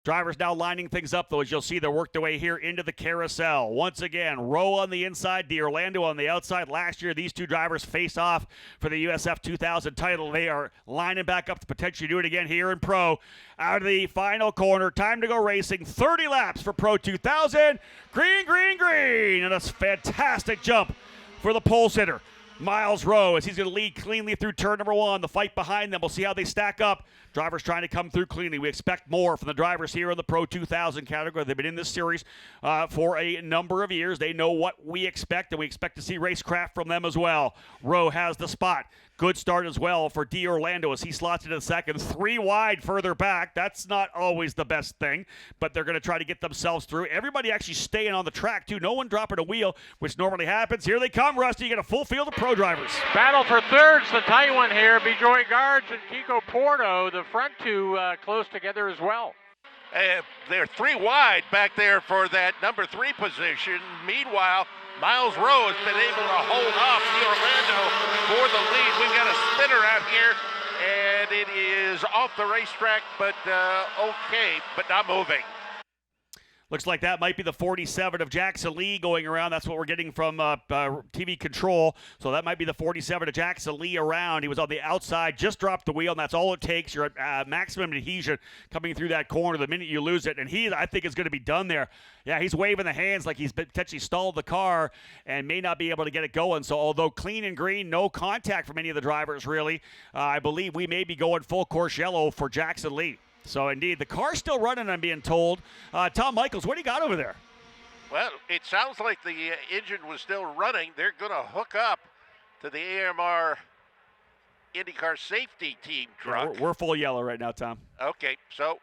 Drivers now lining things up, though, as you'll see, they're worked their way here into the carousel. Once again, Rowe on the inside, D'Orlando on the outside. Last year, these two drivers faced off for the USF 2000 title. They are lining back up to potentially do it again here in Pro. Out of the final corner, time to go racing. 30 laps for Pro 2000. Green, green, green. And a fantastic jump for the pole sitter, Miles Rowe, as he's going to lead cleanly through turn number 1. The fight behind them, we'll see how they stack up. Drivers trying to come through cleanly. We expect more from the drivers here in the Pro 2000 category. They've been in this series for a number of years. They know what we expect, and we expect to see racecraft from them as well. Rowe has the spot. Good start as well for D'Orlando as he slots into the second. 3 wide further back. That's not always the best thing, but they're going to try to get themselves through. Everybody actually staying on the track, too. No one dropping a wheel, which normally happens. Here they come, Rusty. You get a full field of pro drivers. Battle for thirds, the tight one here. Bijoy Guards and Kiko Porto, the front two close together as well. They're 3 wide back there for that number 3 position. Meanwhile, Miles Rowe has been able to hold off D'Orlando for the lead. We've got a spinner out here, and it is off the racetrack, but okay, but not moving. Looks like that might be the 47 of Jackson Lee going around. That's what we're getting from TV control. So that might be the 47 of Jackson Lee around. He was on the outside, just dropped the wheel, and that's all it takes. You're at maximum adhesion coming through that corner the minute you lose it. And he, I think, is going to be done there. Yeah, he's waving the hands like he's potentially stalled the car and may not be able to get it going. So although clean and green, no contact from any of the drivers, really, I believe we may be going full course yellow for Jackson Lee. So, indeed, the car's still running, I'm being told. Tom Michaels, what do you got over there? Well, it sounds like the engine was still running. They're going to hook up to the AMR IndyCar safety team truck. Yeah, we're full yellow right now, Tom. Okay, so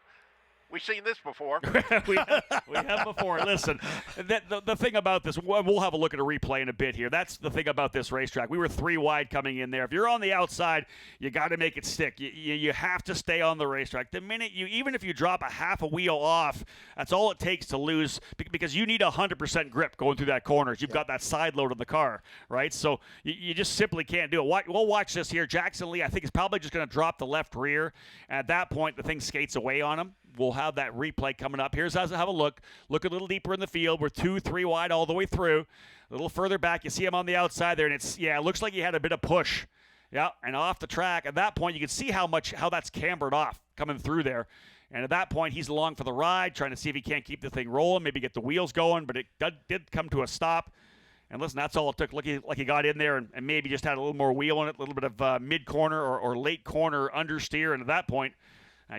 we've seen this before. we have before. Listen, the thing about this, we'll have a look at a replay in a bit here. That's the thing about this racetrack. We were 3 wide coming in there. If you're on the outside, you got to make it stick. You have to stay on the racetrack. The minute even if you drop a half a wheel off, that's all it takes to lose, because you need 100% grip going through that corner. You've got that side load of the car, right? So you just simply can't do it. We'll watch this here. Jackson Lee, I think, is probably just going to drop the left rear. And at that point, the thing skates away on him. We'll have that replay coming up. Here's how to have a look. Look a little deeper in the field. We're 2, 3 wide all the way through. A little further back, you see him on the outside there, and it looks like he had a bit of push. Yeah, and off the track. At that point, you can see how that's cambered off coming through there. And at that point, he's along for the ride, trying to see if he can't keep the thing rolling, maybe get the wheels going, but it did come to a stop. And listen, that's all it took. Like he got in there and maybe just had a little more wheel in it, a little bit of mid-corner or late corner understeer, and at that point,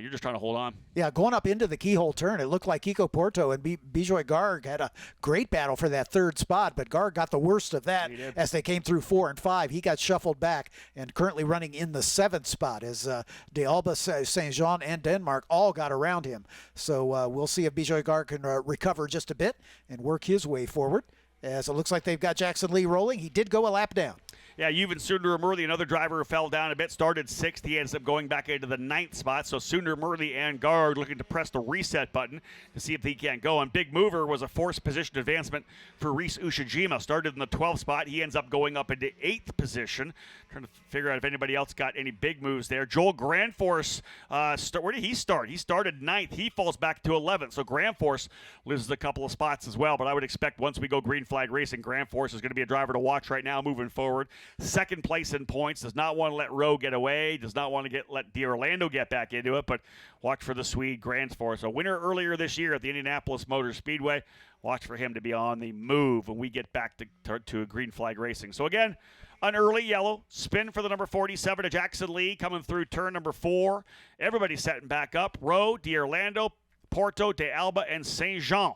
you're just trying to hold on. Yeah, going up into the keyhole turn, it looked like Kiko Porto and Bijoy Garg had a great battle for that 3rd spot, but Garg got the worst of that as they came through 4 and 5. He got shuffled back and currently running in the 7th spot as De Alba, St. Jean, and Denmark all got around him. So we'll see if Bijoy Garg can recover just a bit and work his way forward, as it looks like they've got Jackson Lee rolling. He did go a lap down. Yeah, Yuvan Sundaramurthy, another driver who fell down a bit, started 6th. He ends up going back into the 9th spot. So Sundaramurthy and Garg looking to press the reset button to see if he can't go. And big mover was a forced position advancement for Reese Ushijima. Started in the 12th spot. He ends up going up into 8th position. Trying to figure out if anybody else got any big moves there. Joel Grandforce, where did he start? He started 9th. He falls back to 11th. So Grandforce loses a couple of spots as well. But I would expect once we go green flag racing, Grandforce is going to be a driver to watch right now moving forward. 2nd place in points, does not want to let Rowe get away, does not want to let D'Orlando get back into it, but watch for the Swede Grandforce. A winner earlier this year at the Indianapolis Motor Speedway. Watch for him to be on the move when we get back to green flag racing. So again, an early yellow spin for the number 47 of Jackson Lee coming through turn number 4. Everybody's setting back up. Rowe, D'Orlando, Porto, De Alba, and St. Jean.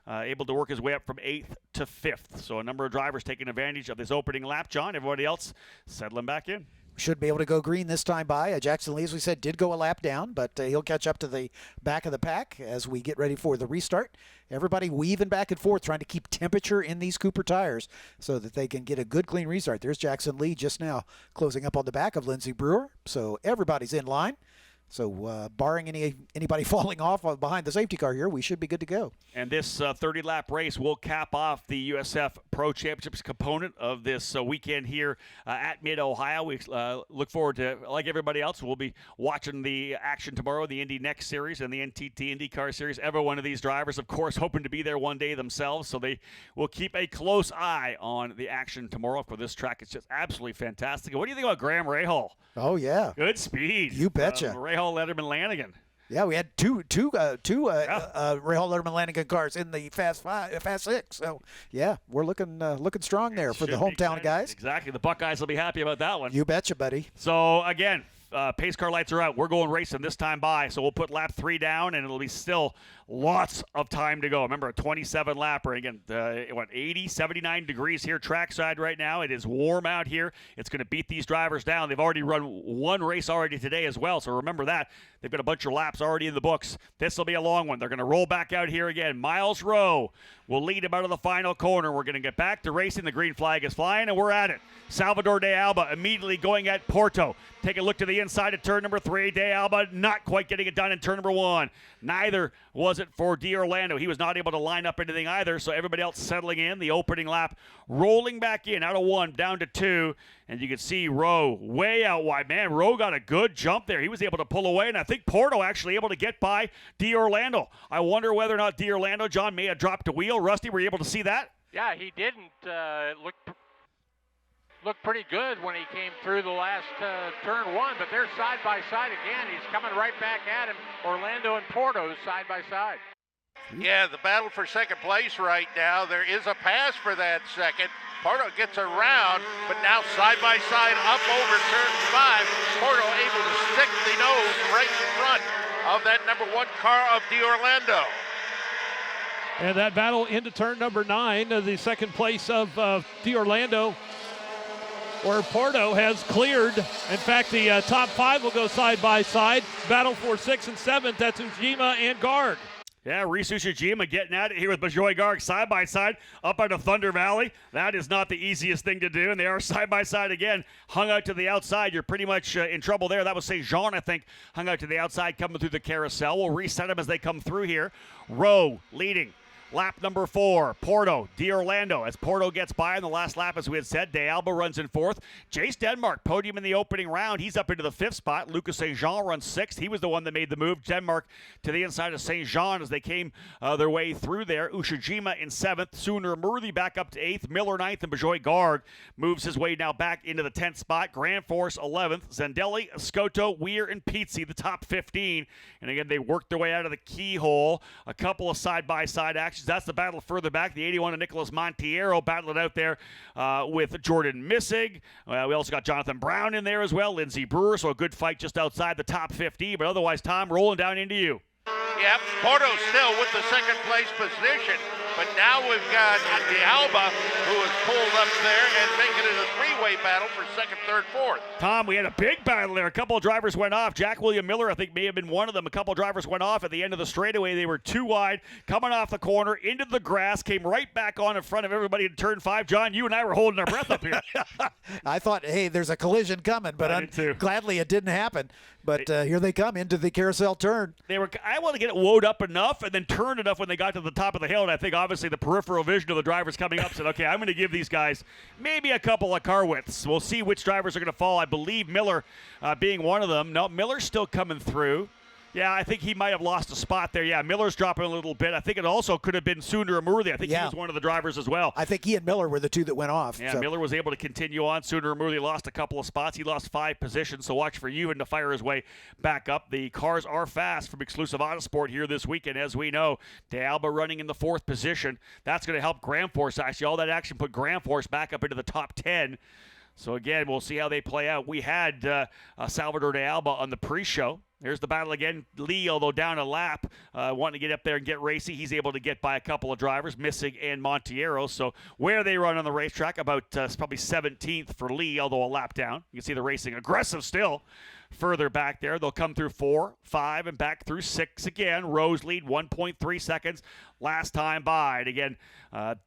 Able to work his way up from 8th to 5th. So a number of drivers taking advantage of this opening lap, John. Everybody else settling back in. Should be able to go green this time by. Jackson Lee, as we said, did go a lap down, but he'll catch up to the back of the pack as we get ready for the restart. Everybody weaving back and forth, trying to keep temperature in these Cooper tires so that they can get a good, clean restart. There's Jackson Lee just now closing up on the back of Lindsey Brewer. So everybody's in line. So barring anybody falling off behind the safety car here, we should be good to go. And this 30-lap race will cap off the USF Pro Championships component of this weekend here at Mid-Ohio. We look forward to, like everybody else, we'll be watching the action tomorrow, the Indy Next Series and the NTT IndyCar Series. Every one of these drivers, of course, hoping to be there one day themselves, so they will keep a close eye on the action tomorrow for this track. It's just absolutely fantastic. What do you think about Graham Rahal? Oh, yeah. Good speed. You betcha. Rahal, Letterman, Lanigan. Yeah, we had two Rahal Letterman Lanigan cars in the Fast Six. So yeah, we're looking strong there for the hometown guys. Exactly, the Buckeyes will be happy about that one. You betcha, buddy. So again, pace car lights are out. We're going racing this time by, so we'll put lap 3 down, and it'll be still lots of time to go. Remember, a 27 lapper. Again, 80, 79 degrees here trackside right now. It is warm out here. It's going to beat these drivers down. They've already run one race already today as well, so remember that. They've got a bunch of laps already in the books. This will be a long one. They're going to roll back out here again. Miles Rowe will lead him out of the final corner. We're going to get back to racing. The green flag is flying, and we're at it. Salvador de Alba immediately going at Porto. Take a look to the inside of turn number 3. De Alba not quite getting it done in turn number 1. Neither was it for D'Orlando. He was not able to line up anything either, so everybody else settling in. The opening lap rolling back in out of 1 down to 2, and you can see Rowe way out wide. Man, Rowe got a good jump there. He was able to pull away, and I think Porto actually able to get by D'Orlando. I wonder whether or not D'Orlando, John, may have dropped a wheel. Rusty, were you able to see that? Yeah, he didn't. Looked pretty good when he came through the last turn 1, but they're side by side again. He's coming right back at him. Orlando and Porto side by side. Yeah, the battle for second place right now. There is a pass for that second. Porto gets around, but now side by side up over turn 5. Porto able to stick the nose right in front of that number 1 car of D'Orlando. And that battle into turn number 9, the second place of D'Orlando, where Porto has cleared. In fact, the top 5 will go side by side. Battle for 6th and 7th, that's Ujima and Garg. Yeah, Reese Ujima getting at it here with Bijoy Garg side by side up out of Thunder Valley. That is not the easiest thing to do, and they are side by side again. Hung out to the outside. You're pretty much in trouble there. That was St. Jean, I think, hung out to the outside coming through the carousel. We'll reset them as they come through here. Rowe leading. Lap number 4, Porto, D'Orlando. As Porto gets by in the last lap, as we had said, De Alba runs in 4th. Jace Denmark, podium in the opening round. He's up into the 5th spot. Lucas St. Jean runs 6th. He was the one that made the move. Denmark to the inside of St. Jean as they came their way through there. Ushijima in 7th. Sooner Murthy back up to 8th. Miller 9th, and Bijoy Garg moves his way now back into the 10th spot. Grand Force 11th. Zandelli, Scotto, Weir, and Pizzi, the top 15. And again, they worked their way out of the keyhole. A couple of side-by-side actions. That's the battle further back. The 81 of Nicholas Montiero battling out there with Jordan Missig. We also got Jonathan Brown in there as well. Lindsey Brewer, so a good fight just outside the top 50. But otherwise, Tom, rolling down into you. Yep, Porto still with the second place position, but now we've got De Alba, who is pulled up there and making it a 3-way battle for 2nd, 3rd, 4th. Tom, we had a big battle there. A couple of drivers went off. Jack William Miller, I think, may have been one of them. A couple of drivers went off at the end of the straightaway. They were too wide, coming off the corner, into the grass, came right back on in front of everybody in turn 5. John, you and I were holding our breath up here. I thought, hey, there's a collision coming, but gladly it didn't happen. But here they come into the carousel turn. I want to get it woed up enough and then turned enough when they got to the top of the hill. And I think obviously the peripheral vision of the drivers coming up said, okay, I'm going to give these guys maybe a couple of car widths. We'll see which drivers are going to fall. I believe Miller being one of them. No, Miller's still coming through. Yeah, I think he might have lost a spot there. Yeah, Miller's dropping a little bit. I think it also could have been Sooner Murthy. I think he was one of the drivers as well. I think he and Miller were the two that went off. Yeah, so. Miller was able to continue on. Sooner Murthy lost a couple of spots. He lost 5 positions, so watch for Ewan to fire his way back up. The cars are fast from Exclusive Autosport here this weekend, as we know. De Alba running in the 4th position. That's going to help Grand Force, actually. All that action put Grand Force back up into the top 10. So, again, we'll see how they play out. We had Salvador de Alba on the pre-show. There's the battle again. Lee, although down a lap, wanting to get up there and get racy. He's able to get by a couple of drivers, Missig and Montiero. So where they run on the racetrack, about probably 17th for Lee, although a lap down. You can see the racing aggressive still. Further back there, they'll come through 4, 5, and back through 6 again. Rose lead 1.3 seconds last time by. And again,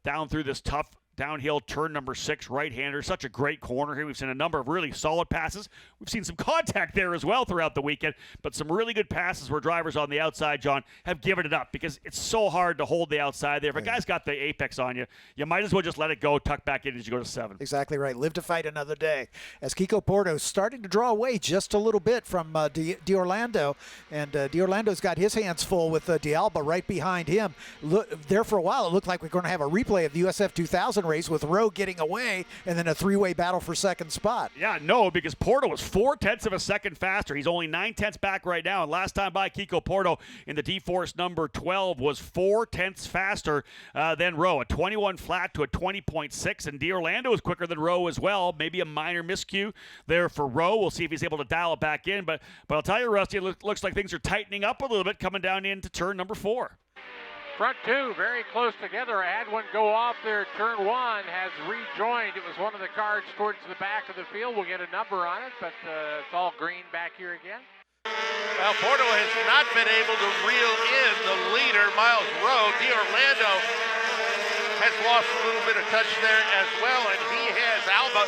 down through this tough Downhill turn number 6, right-hander. Such a great corner here. We've seen a number of really solid passes. We've seen some contact there as well throughout the weekend, but some really good passes where drivers on the outside, John, have given it up because it's so hard to hold the outside there. If a guy's got the apex on you, you might as well just let it go, tuck back in as you go to 7. Exactly right. Live to fight another day. As Kiko Porto's starting to draw away just a little bit from D'Orlando, and D'Orlando's got his hands full with D'Alba right behind him. There for a while, it looked like we're going to have a replay of the USF 2000 race with Rowe getting away and then a three-way battle for second spot. Yeah, no, because Porto was 0.4 of a second faster. He's only 0.9 back right now, and last time by Kiko Porto in the D-Force number 12 was 0.4 faster than Rowe, a 21 flat to a 20.6, and D'Orlando is quicker than Rowe as well. Maybe a minor miscue there for Rowe. We'll see if he's able to dial it back in, but I'll tell you, Rusty, it looks like things are tightening up a little bit coming down into turn number 4. Front two very close together. I had one go off there. Turn 1 has rejoined. It was one of the cars towards the back of the field. We'll get a number on it, but it's all green back here again. Well, Porto has not been able to reel in the leader, Miles Rowe. D'Orlando has lost a little bit of touch there as well, and he has D'Alba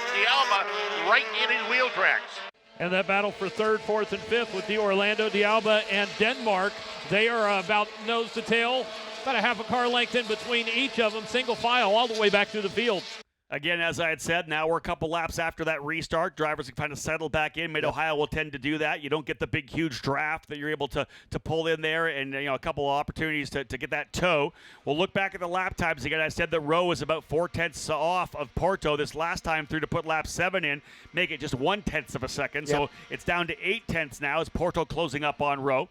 right in his wheel tracks. And that battle for 3rd, 4th, and 5th with D'Orlando, D'Alba, and Denmark. They are about nose to tail, about a half a car length in between each of them, single file all the way back through the field. Again, as I had said, now we're a couple laps after that restart. Drivers can kind of settle back in. Mid-Ohio will tend to do that. You don't get the big, huge draft that you're able to pull in there, and a couple of opportunities to get that toe. We'll look back at the lap times again. I said that Rowe was about 0.4 off of Porto this last time through to put lap 7 in, make it just 0.1 of a second. Yep. So it's down to 0.8 now as Porto closing up on Rowe.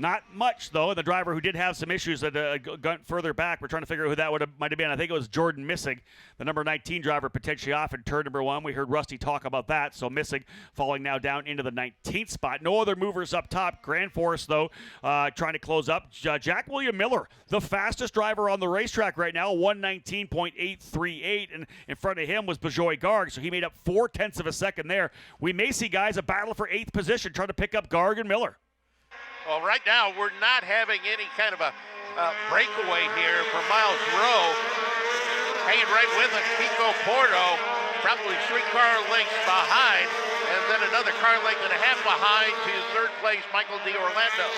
Not much, though, and the driver who did have some issues that got further back, we're trying to figure out who that might have been. I think it was Jordan Missig, the number 19 driver, potentially off in turn number 1. We heard Rusty talk about that, so Missig falling now down into the 19th spot. No other movers up top. Grand Force, though, trying to close up. Jack William Miller, the fastest driver on the racetrack right now, 119.838, and in front of him was Bijoy Garg, so he made up 0.4 of a second there. We may see guys a battle for 8th position trying to pick up Garg and Miller. Well, right now, we're not having any kind of a breakaway here for Miles Rowe. Hanging right with it, Kiko Porto, probably 3 car lengths behind, and then another car length and a half behind to 3rd place, Michael D'Orlando.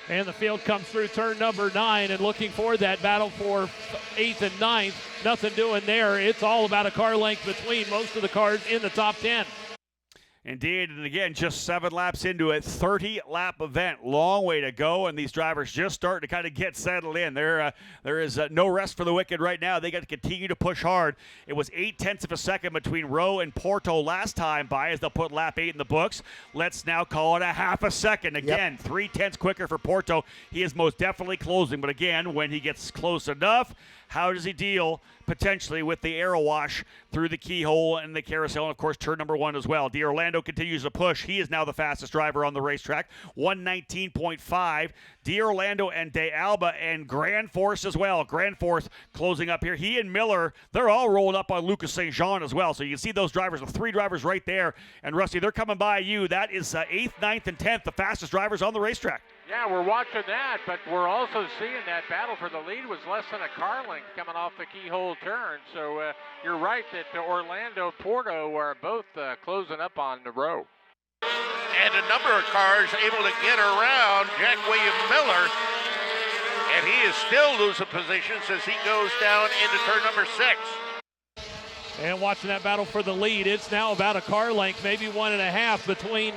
And the field comes through turn number 9 and looking for that battle for 8th and 9th. Nothing doing there. It's all about a car length between most of the cars in the top 10. Indeed, and again, just 7 laps into a 30-lap event. Long way to go, and these drivers just starting to kind of get settled in. There is no rest for the wicked right now. They got to continue to push hard. It was 0.8 of a second between Rowe and Porto last time by, as they'll put lap 8 in the books. Let's now call it a half a second. Again, 0.3 quicker for Porto. He is most definitely closing, but again, when he gets close enough, how does he deal potentially with the aero wash through the keyhole and the carousel, and of course turn number 1 as well. D'Orlando continues to push. He is now the fastest driver on the racetrack, 119.5. D'Orlando and D'Alba and Grand Force as well. Grand Force closing up here. He and Miller, they're all rolling up on Lucas St. Jean as well. So you can see those drivers, the 3 drivers right there. And Rusty, they're coming by you. That is 8th, 9th, and 10th, the fastest drivers on the racetrack. Yeah, we're watching that, but we're also seeing that battle for the lead was less than a car length coming off the keyhole turn. So you're right that Orlando and Porto are both closing up on the Rowe. And a number of cars able to get around Jack William Miller, and he is still losing positions as he goes down into turn number 6. And watching that battle for the lead, it's now about a car length, maybe 1.5 between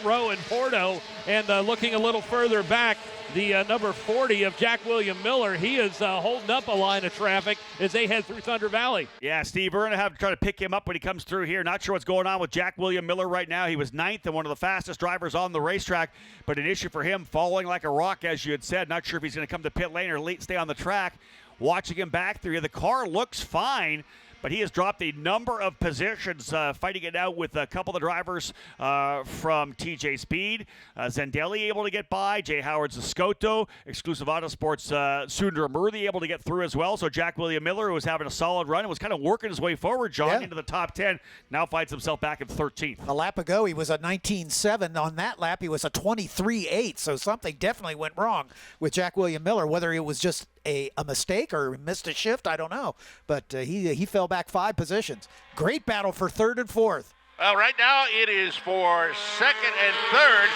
Rowe and Porto. And looking a little further back, the number 40 of Jack William Miller, he is holding up a line of traffic as they head through Thunder Valley. Yeah, Steve, we're going to have to try to pick him up when he comes through here. Not sure what's going on with Jack William Miller right now. He was 9th and one of the fastest drivers on the racetrack, but an issue for him, falling like a rock, as you had said. Not sure if he's going to come to pit lane or stay on the track. Watching him back through here, the car looks fine, but he has dropped a number of positions, fighting it out with a couple of the drivers from TJ Speed. Zendelli able to get by. Jay Howard Zascoto, Exclusive Autosports, Sundar Murthy able to get through as well. So Jack William Miller, who was having a solid run and was kind of working his way forward, John, into the top 10, now finds himself back in 13th. A lap ago, he was a 19.7. On that lap, he was a 23.8. So something definitely went wrong with Jack William Miller, whether it was just a mistake or missed a shift? I don't know. But he fell back 5 positions. Great battle for third and fourth. Well, right now it is for second and third.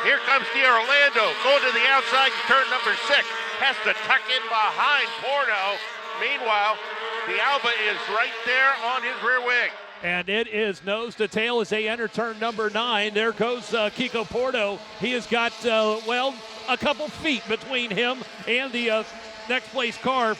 Here comes Orlando going to the outside in turn number 6. Has to tuck in behind Porto. Meanwhile, the Alba is right there on his rear wing. And it is nose to tail as they enter turn number 9. There goes Kiko Porto. He has got, a couple feet between him and the next place car.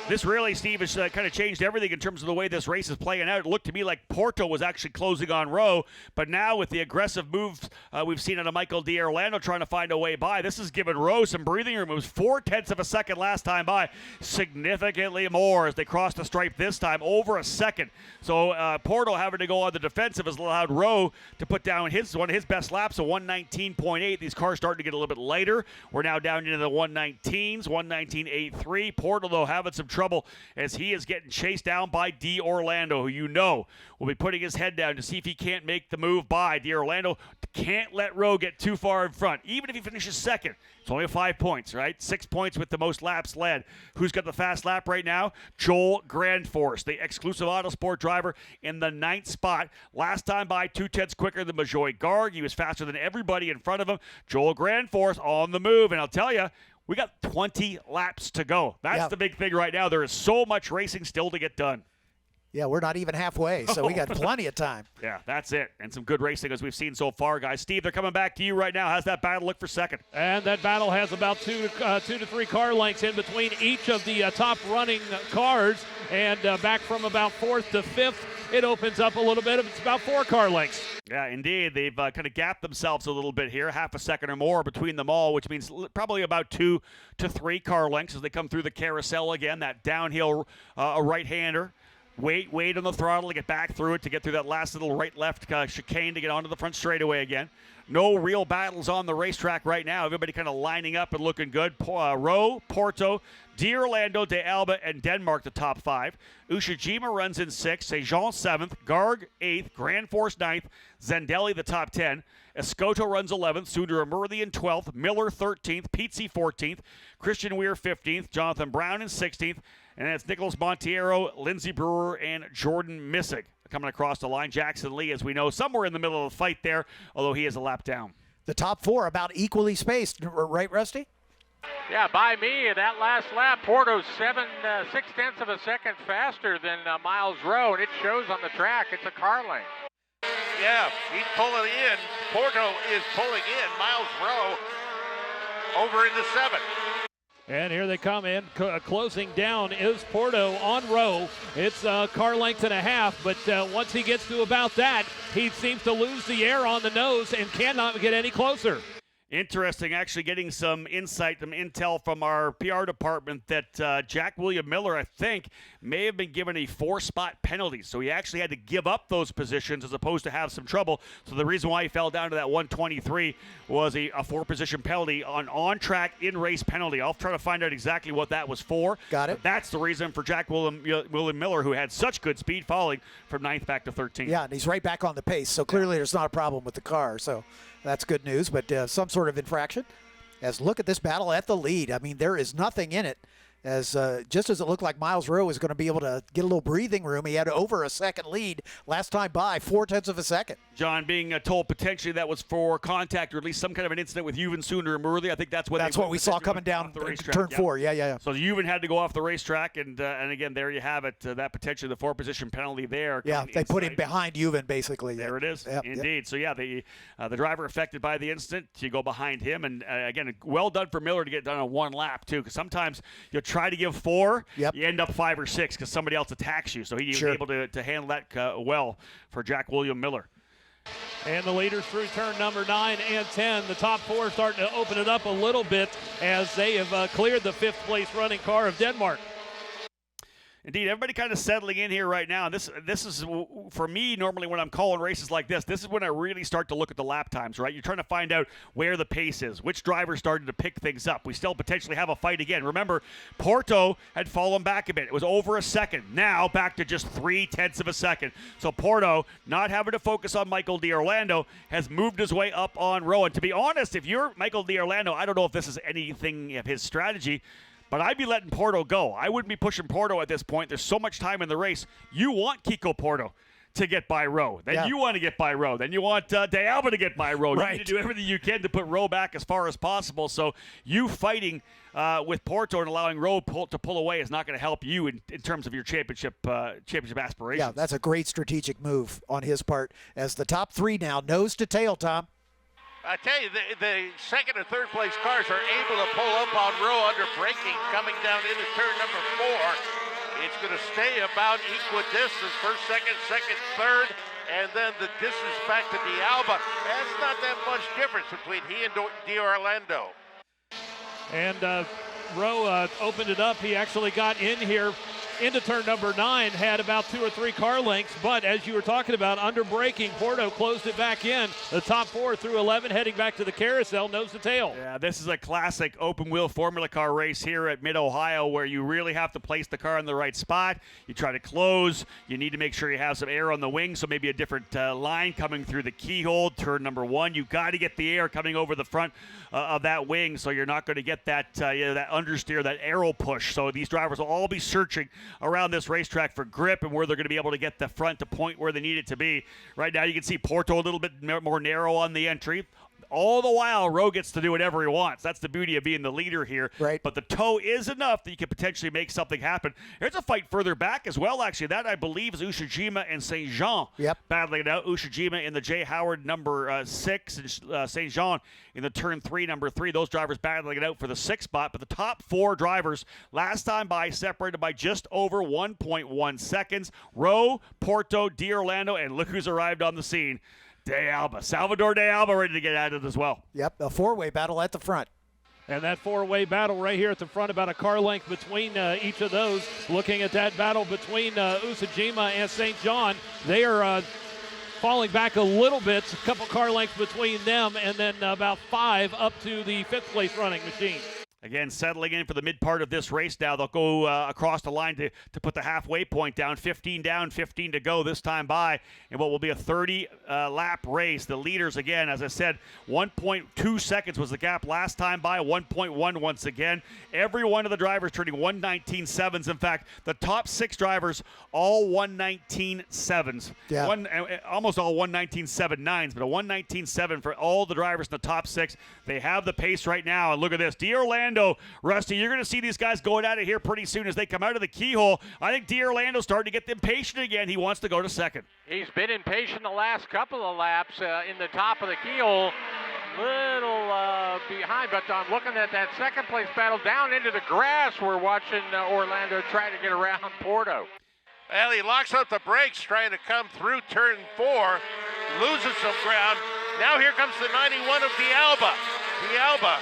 This really, Steve, has kind of changed everything in terms of the way this race is playing out. It looked to me like Porto was actually closing on Rowe, but now with the aggressive moves we've seen out of Michael D'Orlando trying to find a way by, this has given Rowe some breathing room. It was 0.4 of a second last time by, significantly more as they crossed the stripe this time, over a second. So Porto having to go on the defensive has allowed Rowe to put down one of his best laps, a 119.8. These cars starting to get a little bit lighter. We're now down into the 119s, 119.83. Porto, though, having some trouble as he is getting chased down by D'Orlando, who you know will be putting his head down to see if he can't make the move by. D'Orlando can't let Rowe get too far in front. Even if he finishes second, it's only 5 points, right? 6 points with the most laps led. Who's got the fast lap right now? Joel Grandforce, the exclusive Autosport driver, in the 9th spot. Last time by 2/10 quicker than Bijoy Garg. He was faster than everybody in front of him. Joel Grandforce on the move, and I'll tell you, we got 20 laps to go. That's the big thing right now. There is so much racing still to get done. Yeah, we're not even halfway, so we got plenty of time. Yeah, that's it. And some good racing as we've seen so far, guys. Steve, they're coming back to you right now. How's that battle look for second? And that battle has about two to three car lengths in between each of the top running cars. And back from about 4th to 5th, it opens up a little bit. It's about 4 car lengths. Yeah, indeed. They've kind of gapped themselves a little bit here, half a second or more between them all, which means probably about 2 to 3 car lengths as they come through the carousel again, that downhill right-hander. Wait on the throttle to get back through it, to get through that last little right-left chicane to get onto the front straightaway again. No real battles on the racetrack right now. Everybody kind of lining up and looking good. Rowe, Porto, D'Orlando, De Alba, and Denmark, the top 5. Ushijima runs in 6th, Sejean 7th, Garg 8th, Grandforce 9th, Zendelli the top 10. Escoto runs 11th, Sundar Murthy in 12th, Miller 13th, Pizzi 14th, Christian Weir 15th, Jonathan Brown in 16th, and that's Nicholas Monteiro, Lindsey Brewer, and Jordan Missick coming across the line. Jackson Lee, as we know, somewhere in the middle of the fight there, although he is a lap down. The top 4 about equally spaced, right, Rusty? Yeah, by me, that last lap, Porto's 6/10 of a second faster than Miles Rowe, and it shows on the track. It's a car length. Yeah, he's pulling in. Porto is pulling in. Miles Rowe over into 7th. And here they come in. Closing down is Porto on Rowe. It's a car length and a half, but once he gets to about that, he seems to lose the air on the nose and cannot get any closer. Interesting, actually getting some insight, some intel from our PR department that Jack William Miller, I think, may have been given a 4-spot penalty. So he actually had to give up those positions as opposed to have some trouble. So the reason why he fell down to that 123 was a 4-position penalty, on-track, in-race penalty. I'll try to find out exactly what that was for. Got it. But that's the reason for Jack William Miller, who had such good speed, falling from 9th back to 13th. Yeah, and he's right back on the pace. So clearly there's not a problem with the car. So that's good news, but some sort of infraction. As look at this battle at the lead. I mean, there is nothing in it. As just as it looked like Miles Rowe was going to be able to get a little breathing room, he had over a second lead last time by, 0.4 of a second. John, being told potentially that was for contact or at least some kind of an incident with Juven Sundar Murthy. I think that's what we saw coming down the racetrack. turn 4. Yeah. So Juven had to go off the racetrack, and again, there you have it. That potentially the 4-position penalty there. Yeah, they put him behind Juven basically. There it is. Yep, Indeed. Yep. So yeah, the driver affected by the incident, you go behind him, and again, well done for Miller to get done on 1 lap too, because sometimes you'll try to give 4. Yep. You end up 5 or 6 because somebody else attacks you. So he was able to handle that well for Jack William Miller. And the leaders through turn number 9 and 10. The top 4 starting to open it up a little bit as they have cleared the 5th place running car of Denmark. Indeed, everybody kind of settling in here right now. This is, for me, normally when I'm calling races like this is when I really start to look at the lap times, right? You're trying to find out where the pace is, which driver started to pick things up. We still potentially have a fight again. Remember, Porto had fallen back a bit. It was over a second. Now back to just 0.3 of a second. So Porto, not having to focus on Michael D'Orlando, has moved his way up on Rowe. And to be honest, if you're Michael D'Orlando, I don't know if this is anything of his strategy, but I'd be letting Porto go. I wouldn't be pushing Porto at this point. There's so much time in the race. You want Kiko Porto to get by Rowe. Then you want to get by Rowe. Then you want De Alba to get by Rowe. Right. You need to do everything you can to put Rowe back as far as possible. So you fighting with Porto and allowing Rowe to pull away is not going to help you in terms of your championship aspirations. Yeah, that's a great strategic move on his part as the top 3 now nose to tail, Tom. I tell you, the second or third place cars are able to pull up on Rowe under braking coming down into turn number 4. It's going to stay about equidistance, first, second, third, and then the distance back to D'Alba. That's not that much difference between he and D'Orlando. And Rowe opened it up. He actually got in here into turn number 9, had about 2 or 3 car lengths, but as you were talking about, under braking, Porto closed it back in. The top 4 through 11 heading back to the carousel, nose to tail. Yeah, this is a classic open-wheel Formula Car race here at Mid-Ohio where you really have to place the car in the right spot. You try to close. You need to make sure you have some air on the wing, so maybe a different line coming through the keyhole. Turn number 1, you got to get the air coming over the front of that wing, so you're not going to get that that understeer, that aero push. So these drivers will all be searching around this racetrack for grip and where they're going to be able to get the front to point where they need it to be. Right now you can see Porto a little bit more narrow on the entry. All the while, Rowe gets to do whatever he wants. That's the beauty of being the leader here. Right. But the toe is enough that you can potentially make something happen. There's a fight further back as well, actually. That, I believe, is Ushijima and St. Jean battling it out. Ushijima in the J. Howard number 6 and St. Jean in the turn 3, number 3. Those drivers battling it out for the 6th spot. But the top 4 drivers, last time by, separated by just over 1.1 seconds. Rowe, Porto, D'Orlando, and look who's arrived on the scene. De Alba. Salvador De Alba ready to get at it as well. Yep, a 4-way battle at the front. And that 4-way battle right here at the front, about a car length between each of those. Looking at that battle between Usajima and St. John, they are falling back a little bit, a couple car lengths between them, and then about 5 up to the 5th place running machine. Again, settling in for the mid part of this race now. They'll go across the line to put the halfway point down. 15 down, 15 to go this time by in what will be a 30-lap race. The leaders, again, as I said, 1.2 seconds was the gap last time by, 1.1 once again. Every one of the drivers turning 119.7s. In fact, the top 6 drivers, all 119.7s. Yeah. Almost all 119.79s, but a 119.7 for all the drivers in the top 6. They have the pace right now, and look at this. D'Orlando, Rusty, you're going to see these guys going at it here pretty soon as they come out of the keyhole. I think D'Orlando's starting to get impatient again. He wants to go to second. He's been impatient the last couple of laps in the top of the keyhole. Little behind, but I'm looking at that second place battle down into the grass. We're watching Orlando try to get around Porto. Well, he locks up the brakes trying to come through turn 4, loses some ground. Now here comes the 91 of D'Alba. D'Alba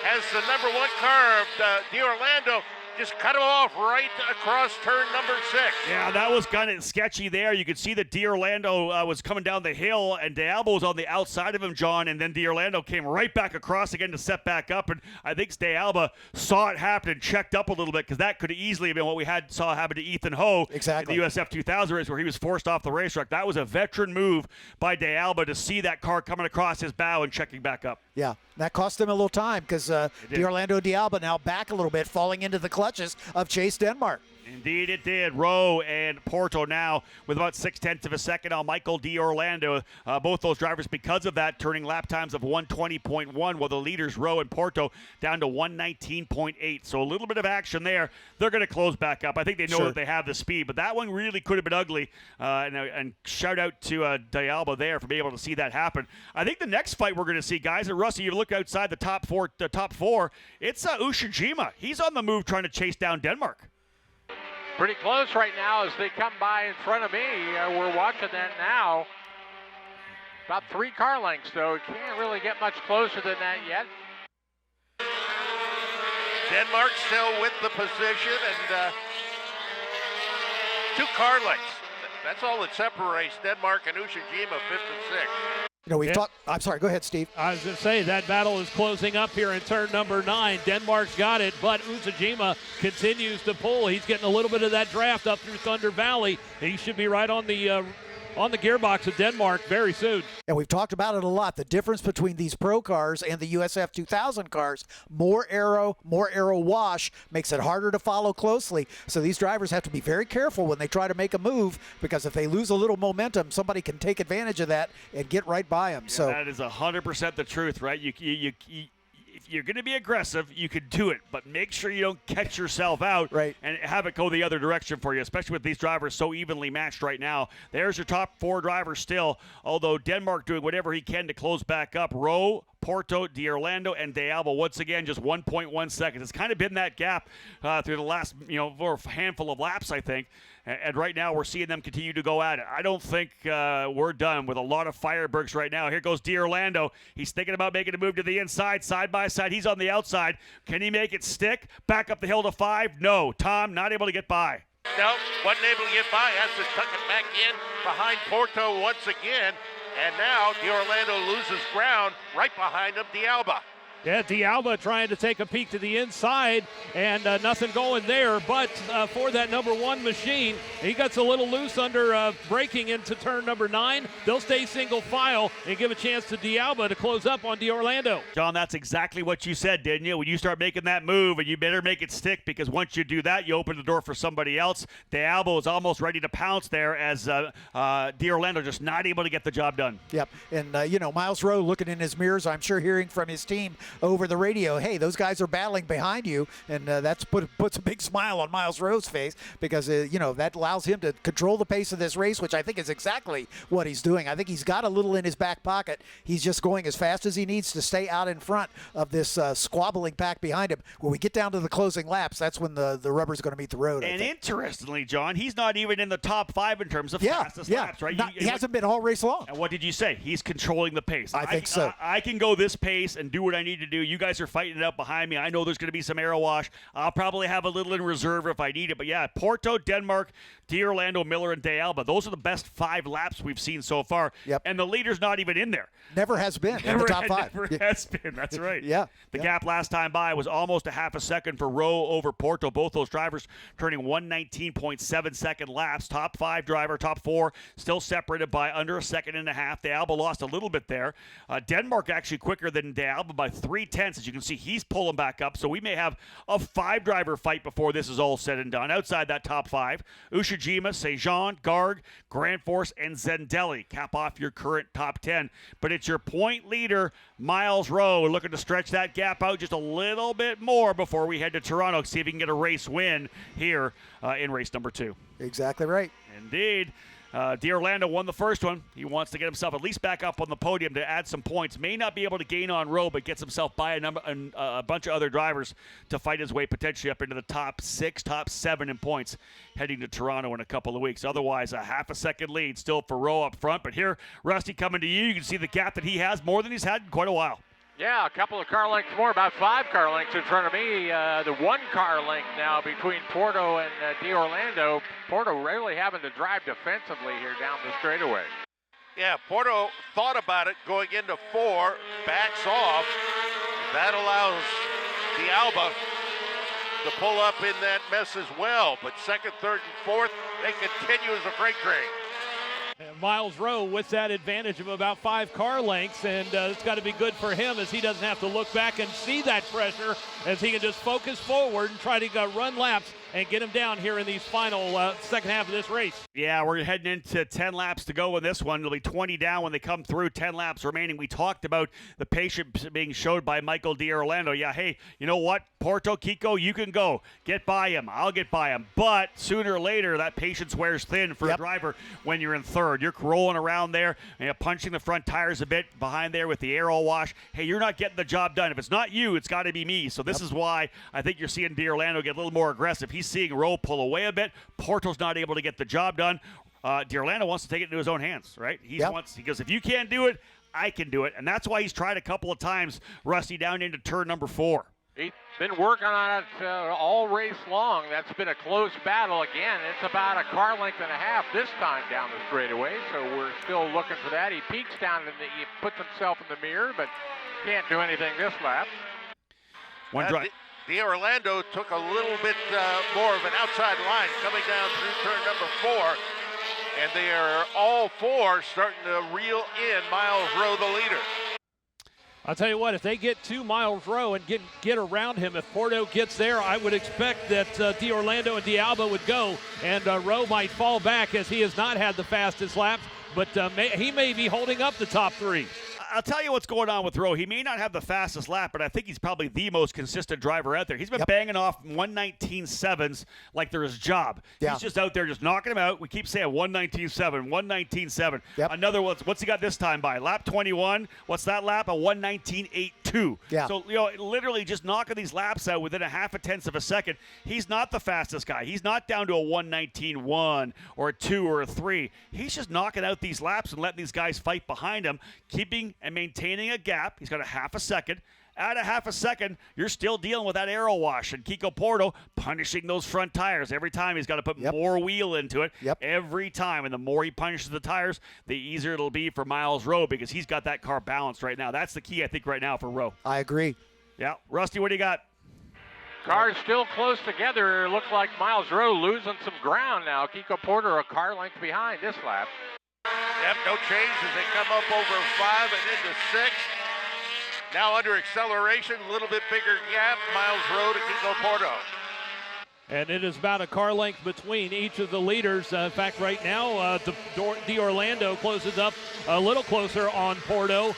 has the number 1 car of D'Orlando. Just cut him off right across turn number 6. Yeah, that was kind of sketchy there. You could see that D'Orlando was coming down the hill, and D'Alba was on the outside of him, John, and then D'Orlando came right back across again to set back up, and I think D'Alba saw it happen and checked up a little bit because that could have easily been what we saw happen to Ethan Ho in the USF 2000 race where he was forced off the racetrack. That was a veteran move by D'Alba to see that car coming across his bow and checking back up. Yeah, that cost them a little time because D'Orlando D'Alba now back a little bit, falling into the clutches of Chase Denmark. Indeed it did. Rowe and Porto now with about 0.6 of a second on Michael D'Orlando. Both those drivers, because of that, turning lap times of 120.1, while the leaders, Rowe and Porto, down to 119.8. So a little bit of action there. They're going to close back up. I think they know that they have the speed, but that one really could have been ugly. And shout out to D'Alba there for being able to see that happen. I think the next fight we're going to see, guys, and Rusty, you look outside the top four, it's Ushijima. He's on the move trying to chase down Denmark. Pretty close right now as they come by in front of me. We're watching that now. About 3 car lengths, though. Can't really get much closer than that yet. Denmark still with the position, and 2 car lengths. That's all that separates Denmark and Ushijima, 5th and 6th. You know, we've talked. I'm sorry. Go ahead, Steve. I was going to say that battle is closing up here in turn number 9. Denmark's got it, but Utsujima continues to pull. He's getting a little bit of that draft up through Thunder Valley. He should be right on the gearbox of Denmark very soon. And we've talked about it a lot. The difference between these pro cars and the USF 2000 cars, more aero wash makes it harder to follow closely. So these drivers have to be very careful when they try to make a move, because if they lose a little momentum, somebody can take advantage of that and get right by them. Yeah, so that is 100% the truth, right? If you're going to be aggressive, you can do it, but make sure you don't catch yourself out and have it go the other direction for you, especially with these drivers so evenly matched right now. There's your top 4 drivers still, although Denmark doing whatever he can to close back up. Rowe, Porto, D'Orlando, and De Alba once again just 1.1 seconds. It's kind of been that gap through the last handful of laps, I think. And right now we're seeing them continue to go at it. I don't think we're done with a lot of fireworks right now. Here goes D'Orlando. He's thinking about making a move to the inside, side by side. He's on the outside. Can he make it stick? Back up the hill to 5? No. Tom, not able to get by. No, wasn't able to get by. Has to tuck it back in behind Porto once again. And now D'Orlando loses ground right behind him, D'Alba. Yeah, D'Alba trying to take a peek to the inside, and nothing going there. But for that number 1 machine, he gets a little loose under braking into turn number 9. They'll stay single file and give a chance to D'Alba to close up on D'Orlando. John, that's exactly what you said, didn't you? When you start making that move, and you better make it stick, because once you do that, you open the door for somebody else. D'Alba was almost ready to pounce there as D'Orlando just not able to get the job done. Yep, and Miles Rowe looking in his mirrors, I'm sure hearing from his team over the radio, hey, those guys are battling behind you, and that's puts a big smile on Miles Rowe's face, because that allows him to control the pace of this race, which I think is exactly what he's doing. I think he's got a little in his back pocket. He's just going as fast as he needs to stay out in front of this squabbling pack behind him. When we get down to the closing laps, that's when the rubber's going to meet the road. And interestingly, John, he's not even in the top 5 in terms of fastest laps, right? He hasn't been all race long. And what did you say? He's controlling the pace. I think so. I can go this pace and do what I need to do. You guys are fighting it out behind me. I know there's going to be some aero wash. I'll probably have a little in reserve if I need it. But yeah, Porto, Denmark, D'Orlando, Miller, and D'Alba. Those are the best 5 laps we've seen so far. Yep. And the leader's not even in there. Never has been in the top 5. Never has been. That's right. Yeah. The gap last time by was almost a half a second for Rowe over Porto. Both those drivers turning 1:19.7 second laps. Top 5 driver, top 4, still separated by under a second and a half. D'Alba lost a little bit there. Denmark actually quicker than D'Alba by 0.3. As you can see, he's pulling back up. So we may have a 5-driver fight before this is all said and done. Outside that top 5, Ushijima, Sejan, Garg, Grand Force, and Zendelli cap off your current top 10. But it's your point leader, Miles Rowe, looking to stretch that gap out just a little bit more before we head to Toronto, see if he can get a race win here in race number 2. Exactly right. Indeed. D'Orlando won the first one. He wants to get himself at least back up on the podium to add some points. May not be able to gain on Rowe, but gets himself by a bunch of other drivers to fight his way potentially up into the top 6, top 7 in points heading to Toronto in a couple of weeks. Otherwise, a half a second lead still for Rowe up front. But here, Rusty, coming to you. You can see the gap that he has more than he's had in quite a while. Yeah, a couple of car lengths more, about 5 car lengths in front of me. The 1 car length now between Porto and D'Orlando. Porto really having to drive defensively here down the straightaway. Yeah, Porto thought about it going into 4, backs off. That allows D'Alba to pull up in that mess as well. But 2nd, 3rd, and 4th, they continue as a freight train. And Miles Rowe with that advantage of about 5 car lengths, and it's got to be good for him as he doesn't have to look back and see that pressure, as he can just focus forward and try to run laps and get him down here in these final second half of this race. Yeah, we're heading into 10 laps to go in this one. It'll be 20 down when they come through, 10 laps remaining. We talked about the patience being showed by Michael D'Orlando. Yeah, hey, you know what? Porto, Kiko, you can go. Get by him. I'll get by him. But sooner or later, that patience wears thin for a driver when you're in 3rd. You're rolling around there, punching the front tires a bit behind there with the aero wash. Hey, you're not getting the job done. If it's not you, it's got to be me. So this is why I think you're seeing D'Orlando get a little more aggressive. He's seeing Rowe pull away a bit. Porto's not able to get the job done. D'Orlando wants to take it into his own hands, right? He goes, if you can't do it, I can do it. And that's why he's tried a couple of times, Rusty, down into turn number 4. He's been working on it all race long. That's been a close battle again. It's about a car length and a half this time down the straightaway, so we're still looking for that. He peeks down and he puts himself in the mirror, but can't do anything this lap. The Orlando took a little bit more of an outside line coming down through turn number 4, and they are all 4 starting to reel in Miles Rowe, the leader. I'll tell you what, if they get to Miles Rowe and get around him, if Porto gets there, I would expect that D'Orlando and D'Alba would go, and Rowe might fall back as he has not had the fastest laps, but he may be holding up the top 3. I'll tell you what's going on with Rowe. He may not have the fastest lap, but I think he's probably the most consistent driver out there. He's been banging off 119.7s like they're his job. Yeah. He's just out there just knocking him out. We keep saying 119.7, 119.7. Yep. Another what's he got this time by? Lap 21. What's that lap? A 119.82. Yeah. So, literally just knocking these laps out within a half a tenth of a second. He's not the fastest guy. He's not down to a 119.1 or a 2 or a 3. He's just knocking out these laps and letting these guys fight behind him, keeping and maintaining a gap. He's got a half a second. At a half a second, you're still dealing with that aero wash, and Kiko Porto punishing those front tires. Every time he's got to put more wheel into it. Every time, and the more he punishes the tires, the easier it'll be for Miles Rowe because he's got that car balanced right now. That's the key, I think, right now for Rowe. I agree. Yeah. Rusty, what do you got? Cars still close together. Looks like Miles Rowe losing some ground now. Kiko Porter a car length behind this lap. Yep, no change as they come up over 5 and into 6. Now under acceleration, a little bit bigger gap. Miles Rowe to Kiko Porto. And it is about a car length between each of the leaders. In fact, right now, D'Orlando closes up a little closer on Porto.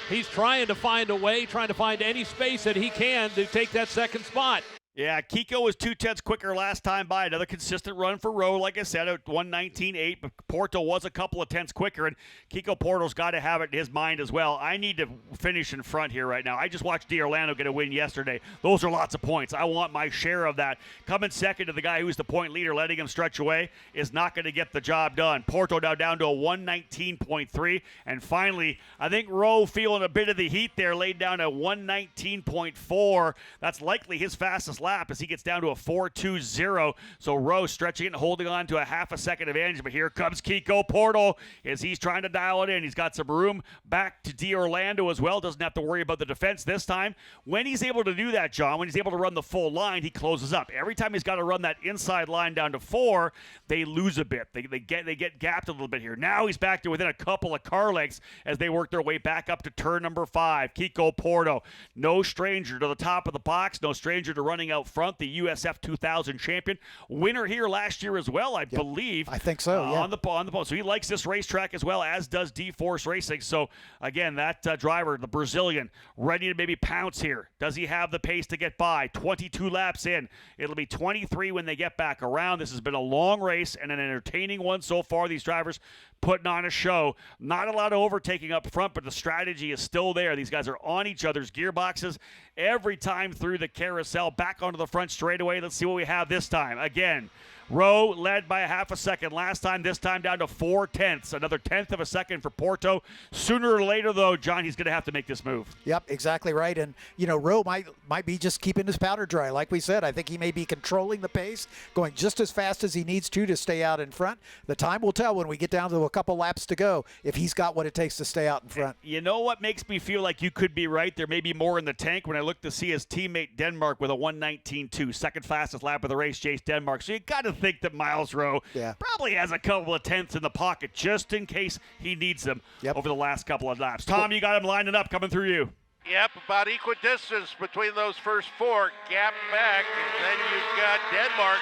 He's trying to find a way, trying to find any space that he can to take that second spot. Yeah, Kiko was 2/10 quicker last time by. Another consistent run for Rowe, like I said, at 119.8, but Porto was a couple of tenths quicker, and Kiko Porto's got to have it in his mind as well. I need to finish in front here right now. I just watched D'Orlando get a win yesterday. Those are lots of points. I want my share of that. Coming second to the guy who's the point leader, letting him stretch away, is not going to get the job done. Porto now down to a 119.3, and finally, I think Rowe feeling a bit of the heat there, laid down a 119.4. That's likely his fastest lap as he gets down to a 4.20. So Rowe stretching it and holding on to a half a second advantage. But here comes Kiko Porto as he's trying to dial it in. He's got some room back to D'Orlando as well. Doesn't have to worry about the defense this time. When he's able to do that, John, when he's able to run the full line, he closes up. Every time he's got to run that inside line down to 4, they lose a bit. They get gapped a little bit here. Now he's back to within a couple of car lengths as they work their way back up to turn number 5. Kiko Porto, no stranger to the top of the box, no stranger to running out front, the USF 2000 champion, winner here last year as well, I believe. I think so, on the pole. So he likes this racetrack as well, as does D-Force Racing. So again, that driver, the Brazilian, ready to maybe pounce here. Does he have the pace to get by? 22 laps in. It'll be 23 when they get back around. This has been a long race and an entertaining one so far. These drivers putting on a show. Not a lot of overtaking up front, but the strategy is still there. These guys are on each other's gearboxes every time through the carousel, back onto the front straightaway. Let's see what we have this time. Again, Rowe led by a half a second last time, this time down to 4/10. Another tenth of a second for Porto. Sooner or later, though, John, he's going to have to make this move. Yep, exactly right. And, Rowe might be just keeping his powder dry. Like we said, I think he may be controlling the pace, going just as fast as he needs to stay out in front. The time will tell when we get down to a couple laps to go if he's got what it takes to stay out in front. You know what makes me feel like you could be right? There may be more in the tank when I look to see his teammate Denmark with a 119.2, second fastest lap of the race, Chase Denmark. So you got to think that Miles Rowe probably has a couple of tenths in the pocket just in case he needs them over the last couple of laps. Tom, you got him lining up, coming through you. Yep, about equidistance between those first 4, gap back, and then you've got Denmark.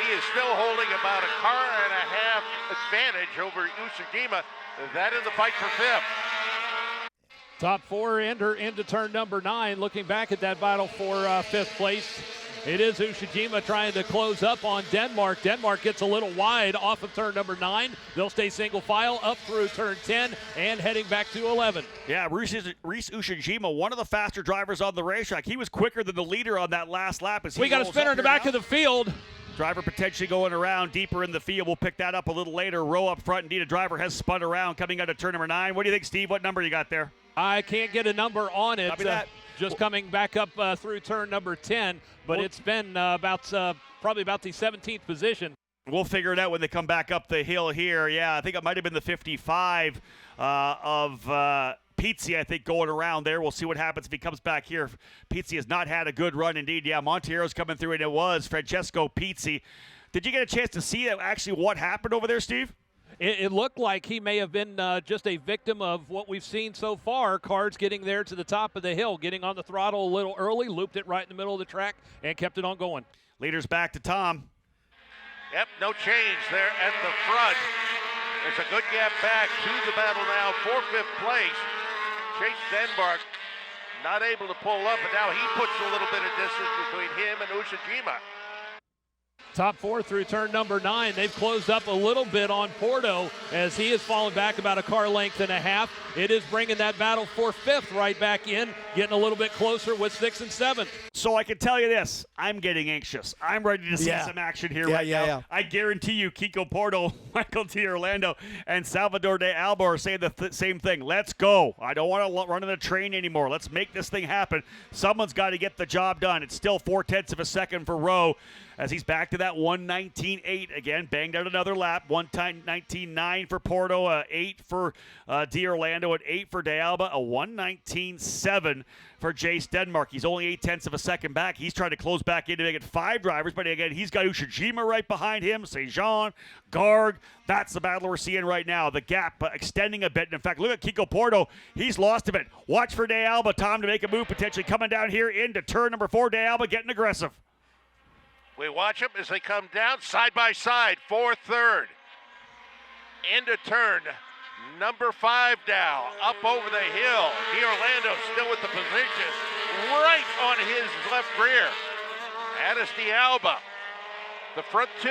He is still holding about a car and a half advantage over Usajima. That in the fight for 5th. Top 4 enter into turn number 9. Looking back at that battle for 5th place, it is Ushijima trying to close up on Denmark. Denmark gets a little wide off of turn number 9. They'll stay single file up through turn 10 and heading back to 11. Yeah, Reese Ushijima, one of the faster drivers on the racetrack. He was quicker than the leader on that last lap. We got a spinner in the back of the field. Driver potentially going around deeper in the field. We'll pick that up a little later. Row up front. Indeed, a driver has spun around coming out of turn number 9. What do you think, Steve? What number you got there? I can't get a number on it. Copy that. just coming back up through turn number 10, but it's been probably about the 17th position. We'll figure it out when they come back up the hill here. Yeah, I think it might have been the 55 of Pizzi, I think, going around there. We'll see what happens if he comes back here. Pizzi has not had a good run indeed. Yeah, Montero's coming through, and it was Francesco Pizzi. Did you get a chance to see actually what happened over there, Steve? It looked like he may have been just a victim of what we've seen so far. Cards getting there to the top of the hill, getting on the throttle a little early, looped it right in the middle of the track, and kept it on going. Leaders back to Tom. Yep, no change there at the front. There's a good gap back to the battle now for 5th place. Chase Denmark not able to pull up, but now he puts a little bit of distance between him and Ushijima. Top 4 through turn number 9. They've closed up a little bit on Porto as he has fallen back about a car length and a half. It is bringing that battle for 5th right back in, getting a little bit closer with 6th and 7th. So I can tell you this, I'm getting anxious. I'm ready to see some action here right now. I guarantee you Kiko Porto, Michael D'Orlando, and Salvador de Alba are saying the same thing. Let's go. I don't want to run in the train anymore. Let's make this thing happen. Someone's got to get the job done. It's still 0.4 of a second for Rowe as he's back to that 1:19.8 again. Banged out another lap. 1:19.9 for Porto, 8 for D'Orlando, and 8 for de Alba, a 1:19.7 for Jace Denmark. He's only 0.8 of a second back. He's trying to close back in to make it 5 drivers, but again, he's got Ushijima right behind him, Sejan, Garg. That's the battle we're seeing right now. The gap extending a bit. And in fact, look at Kiko Porto. He's lost a bit. Watch for de Alba. Tom to make a move, potentially coming down here into turn number 4. De Alba getting aggressive. We watch them as they come down side by side, 4th, 3rd. Into turn number 5 now, up over the hill. D'Orlando still with the position, right on his left rear. Addis D'Alba, the front 2,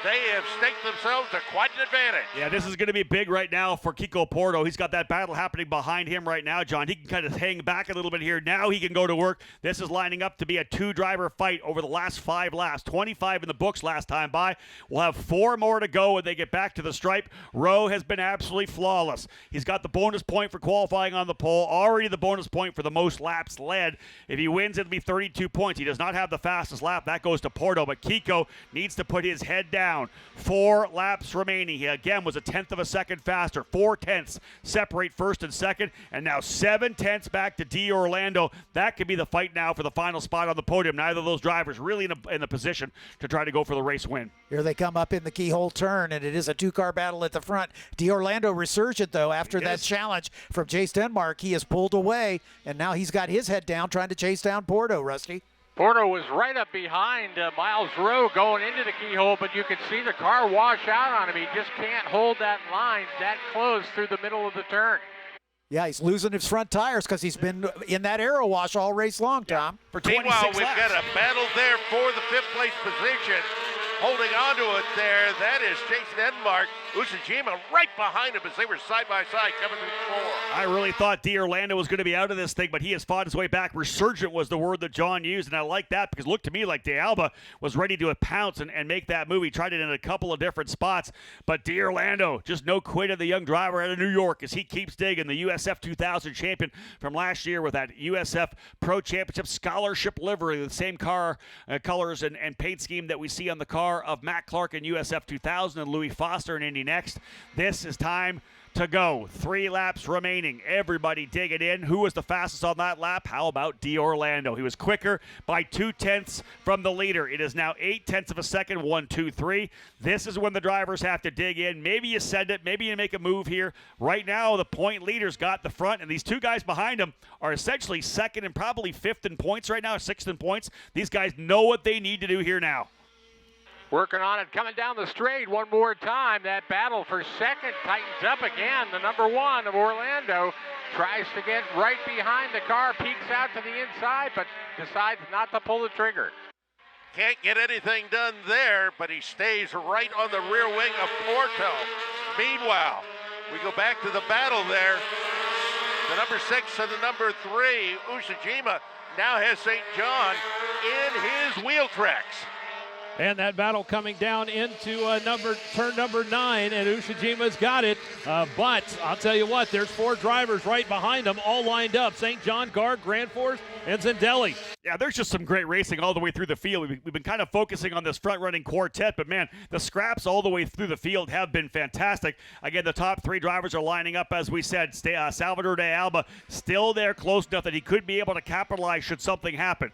they have staked themselves to quite an advantage. Yeah, this is going to be big right now for Kiko Porto. He's got that battle happening behind him right now, John. He can kind of hang back a little bit here. Now he can go to work. This is lining up to be a 2-driver fight over the last 5 laps. 25 in the books last time by. We'll have 4 more to go when they get back to the stripe. Rowe has been absolutely flawless. He's got the bonus point for qualifying on the pole. Already the bonus point for the most laps led. If he wins, it'll be 32 points. He does not have the fastest lap. That goes to Porto, but Kiko needs to put his head down. 4 laps remaining. He again was 1/10 of a second faster. 4/10 separate 1st and 2nd, and now 7/10 back to D'Orlando. That could be the fight now for the final spot on the podium. Neither of those drivers really in the position to try to go for the race win. Here they come up in the keyhole turn, and it is a 2-car battle at the front. D'Orlando resurgent, though, after that challenge from Jace Denmark. He has pulled away, and now he's got his head down trying to chase down Porto, Rusty. Porto was right up behind Miles Rowe going into the keyhole, but you can see the car wash out on him. He just can't hold that line that close through the middle of the turn. Yeah, he's losing his front tires because he's been in that aero wash all race long, Tom. For 26 Meanwhile, we've laps. got a battle there for the 5th place position. Holding on to it there, that is Chase Denmark. Ushijima right behind him as they were side by side coming through the floor. I really thought D'Orlando was going to be out of this thing, but he has fought his way back. Resurgent was the word that John used, and I like that because it looked to me like de Alba was ready to pounce and make that move. He tried it in a couple of different spots, but D'Orlando, just no quit of the young driver out of New York as he keeps digging. The USF 2000 champion from last year with that USF Pro Championship scholarship livery, the same car colors and paint scheme that we see on the car of Matt Clark in USF 2000 and Louis Foster in Indy Next. This is time to go. 3 laps remaining. Everybody dig it in. Who was the fastest on that lap? How about D'Orlando? He was quicker by 2/10 from the leader. It is now 0.8 of a second. 1, 2, 3. This is when the drivers have to dig in. Maybe you send it. Maybe you make a move here. Right now, the point leaders got the front, and these 2 guys behind them are essentially 2nd and probably 5th in points right now, 6th in points. These guys know what they need to do here now. Working on it, coming down the straight one more time. That battle for 2nd tightens up again. The number 1 of Orlando tries to get right behind the car, peeks out to the inside, but decides not to pull the trigger. Can't get anything done there, but he stays right on the rear wing of Porto. Meanwhile, we go back to the battle there. The number 6 and the number 3, Ushijima, now has St. John in his wheel tracks. And that battle coming down into turn number 9, and Ushijima's got it. But I'll tell you what, there's 4 drivers right behind them, all lined up. St. John, Garg, Grand Force, and Zendelli. Yeah, there's just some great racing all the way through the field. We've been kind of focusing on this front-running quartet, but man, the scraps all the way through the field have been fantastic. Again, the top three drivers are lining up, as we said. Salvador de Alba still there close enough that he could be able to capitalize should something happen.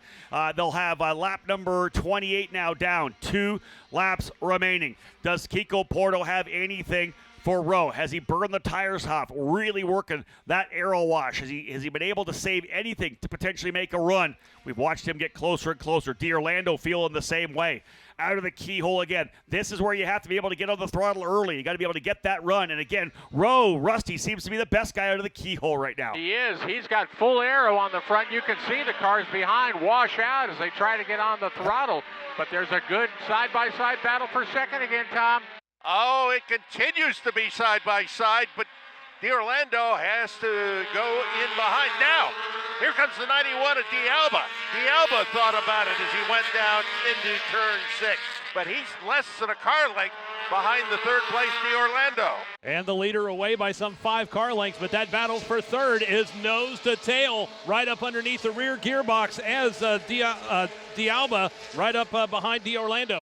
They'll have lap number 28 now down, 2 laps remaining. Does Kiko Porto have anything for Rowe? Has he burned the tires off? Really working that aero wash. Has he been able to save anything to potentially make a run? We've watched him get closer and closer. D'Orlando feeling the same way. Out of the keyhole again. This is where you have to be able to get on the throttle early. You got to be able to get that run. And again, Rowe, Rusty, seems to be the best guy out of the keyhole right now. He is. He's got full aero on the front. You can see the cars behind wash out as they try to get on the throttle. But there's a good side-by-side battle for second again, Tom. Oh, it continues to be side by side, but D'Orlando has to go in behind. Now, here comes the 91 of D'Alba. D'Alba thought about it as he went down into turn 6, but he's less than a car length behind the third place D'Orlando. And the leader away by some 5 car lengths, but that battle for third is nose to tail right up underneath the rear gearbox as D'Alba right up behind D'Orlando.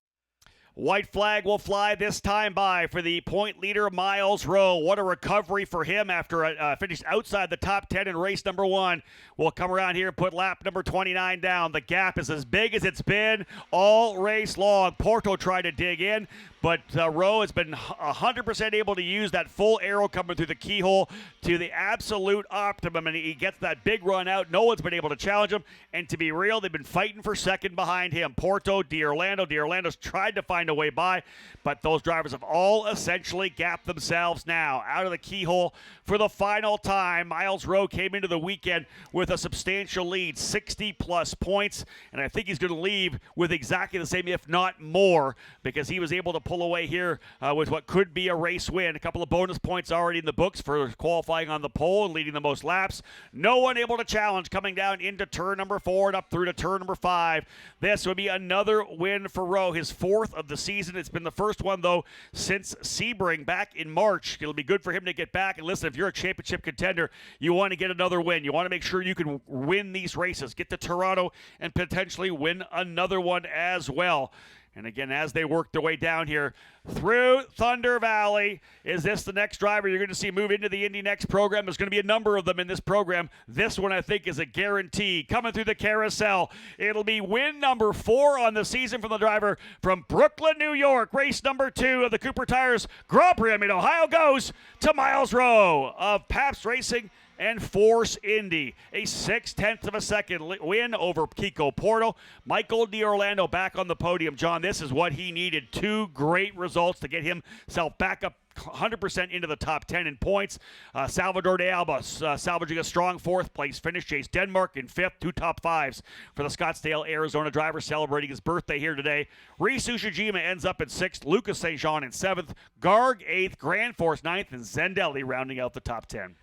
White flag will fly this time by for the point leader, Miles Rowe. What a recovery for him after finished outside the top 10 in race number 1. We'll come around here and put lap number 29 down. The gap is as big as it's been all race long. Porto tried to dig in, but Rowe has been 100% able to use that full aero coming through the keyhole to the absolute optimum, and he gets that big run out. No one's been able to challenge him, and to be real, they've been fighting for second behind him. Porto, D'Orlando's tried to find a way by, but those drivers have all essentially gapped themselves now. Out of the keyhole for the final time. Miles Rowe came into the weekend with a substantial lead, 60-plus points, and I think he's going to leave with exactly the same, if not more, because he was able to pull away here with what could be a race win. A couple of bonus points already in the books for qualifying on the pole and leading the most laps. No one able to challenge coming down into turn number 4 and up through to turn number 5. This would be another win for Rowe, his 4th of the season. It's been the first one, though, since Sebring back in March. It'll be good for him to get back. And listen, if you're a championship contender, you want to get another win. You want to make sure you can win these races, get to Toronto, and potentially win another one as well. And again, as they work their way down here through Thunder Valley, is this the next driver you're going to see move into the Indy Next program? There's going to be a number of them in this program. This one, I think, is a guarantee. Coming through the carousel, it'll be win number 4 on the season from the driver from Brooklyn, New York. Race number 2 of the Cooper Tires Grand Prix in Ohio goes to Miles Rowe of Pabst Racing and Force Indy. A 0.6 of a second win over Kiko Porto. Michael D'Orlando back on the podium. John, this is what he needed. 2 great results to get himself back up 100% into the top 10 in points. Salvador de Alba salvaging a strong 4th place finish. Chase Denmark in 5th, 2 top 5s for the Scottsdale, Arizona driver celebrating his birthday here today. Reese Ushijima ends up in 6th, Lucas St. Jean in 7th, Garg 8th, Grand Force 9th, and Zendelli rounding out the top 10.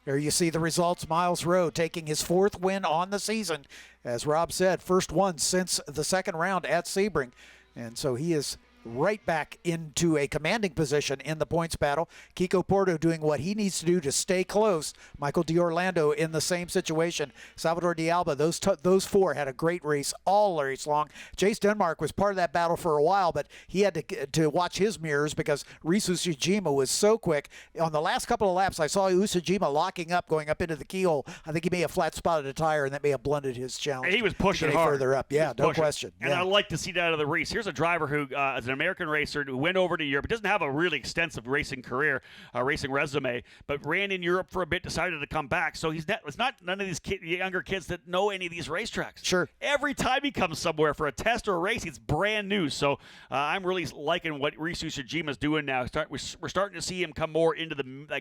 There you see the results. Miles Rowe taking his 4th win on the season. As Rob said, first one since the second round at Sebring. And so he is right back into a commanding position in the points battle. Kiko Porto doing what he needs to do to stay close. Michael D'Orlando in the same situation. Salvador de Alba, those 4 had a great race all race long. Chase Denmark was part of that battle for a while, but he had to watch his mirrors because Reese Ushijima was so quick. On the last couple of laps, I saw Ushijima locking up, going up into the keyhole. I think he may have flat spotted a tire, and that may have blunted his challenge. He was pushing hard. Further up. Yeah, no question. And yeah. I like to see that out of the race. Here's a driver who is an American racer who went over to Europe, but doesn't have a really extensive racing career, racing resume, but ran in Europe for a bit, decided to come back. So it's not none of these younger kids that know any of these racetracks. Sure. Every time he comes somewhere for a test or a race, it's brand new. So I'm really liking what Reese Ushijima is doing now. We're starting to see him come more into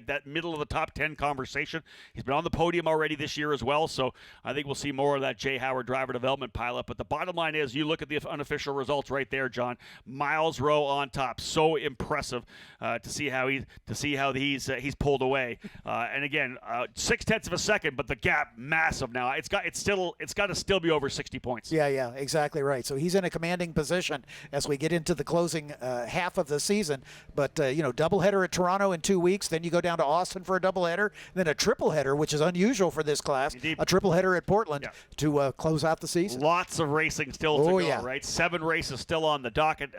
that middle of the top 10 conversation. He's been on the podium already this year as well. So I think we'll see more of that Jay Howard driver development pileup. But the bottom line is, you look at the unofficial results right there, John. Miles Miles Rowe on top. So impressive to see how he's pulled away. And again, 0.6 of a second, but the gap massive now. It's got to still be over 60 points. Yeah, exactly right. So he's in a commanding position as we get into the closing half of the season. But doubleheader at Toronto in 2 weeks. Then you go down to Austin for a doubleheader. Then a tripleheader, which is unusual for this class. Indeed. A tripleheader at Portland to close out the season. Lots of racing still to go, right? 7 races still on the docket.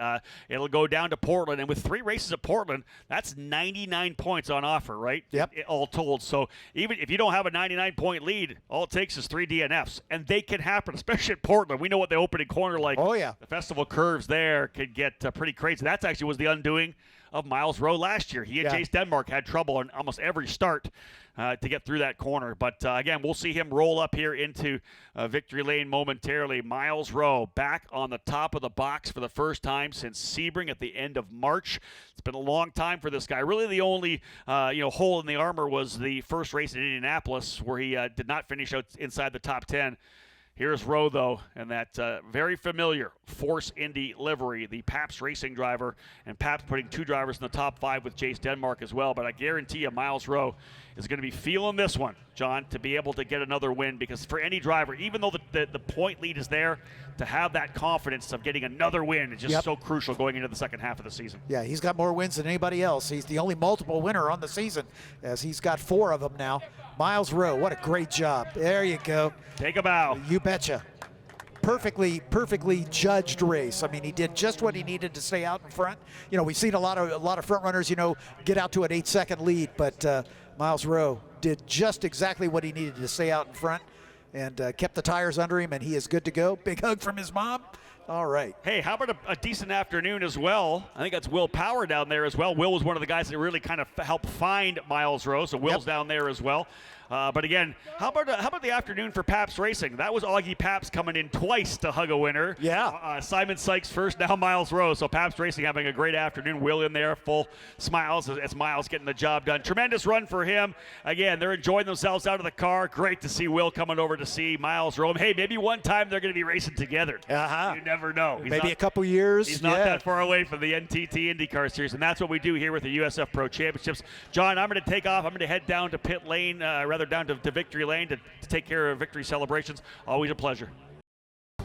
It'll go down to Portland. And with 3 races at Portland, that's 99 points on offer, right? Yep. All told. So even if you don't have a 99-point lead, all it takes is 3 DNFs. And they can happen, especially at Portland. We know what the opening corner like. Oh, yeah. The festival curves there could get pretty crazy. That's actually was the undoing of Miles Rowe last year. He and Chase Denmark had trouble on almost every start to get through that corner. But again, we'll see him roll up here into victory lane momentarily. Miles Rowe back on the top of the box for the first time since Sebring at the end of March. It's been a long time for this guy. Really the only hole in the armor was the first race in Indianapolis where he did not finish out inside the top 10. Here's Rowe, though, and that very familiar Force Indy livery, the Pabst racing driver, and Pabst putting 2 drivers in the top 5 with Chase Denmark as well. But I guarantee you Miles Rowe is going to be feeling this one, John, to be able to get another win, because for any driver, even though the point lead is there, to have that confidence of getting another win is just so crucial going into the second half of the season. Yeah, he's got more wins than anybody else. He's the only multiple winner on the season, as he's got 4 of them now. Miles Rowe, what a great job. There you go. Take a bow. You betcha. Perfectly judged race. I mean, he did just what he needed to stay out in front. We've seen a lot of front runners, get out to an 8-second lead, but Miles Rowe did just exactly what he needed to stay out in front and kept the tires under him, and he is good to go. Big hug from his mom. All right. Hey, how about a decent afternoon as well? I think that's Will Power down there as well. Will was one of the guys that really kind of helped find Miles Rowe, so Will's down there as well. But again, how about the afternoon for Pabst Racing? That was Augie Pabst coming in twice to hug a winner. Yeah. Simon Sykes first, now Miles Rowe. So Pabst Racing having a great afternoon. Will in there, full smiles as Miles getting the job done. Tremendous run for him. Again, they're enjoying themselves out of the car. Great to see Will coming over to see Miles Rowe. Hey, maybe one time they're going to be racing together. You never know. Maybe a couple years. He's not that far away from the NTT IndyCar Series, and that's what we do here with the USF Pro Championships. John, I'm going to take off. I'm going to head down to pit lane, down to victory lane to take care of victory celebrations. Always a pleasure.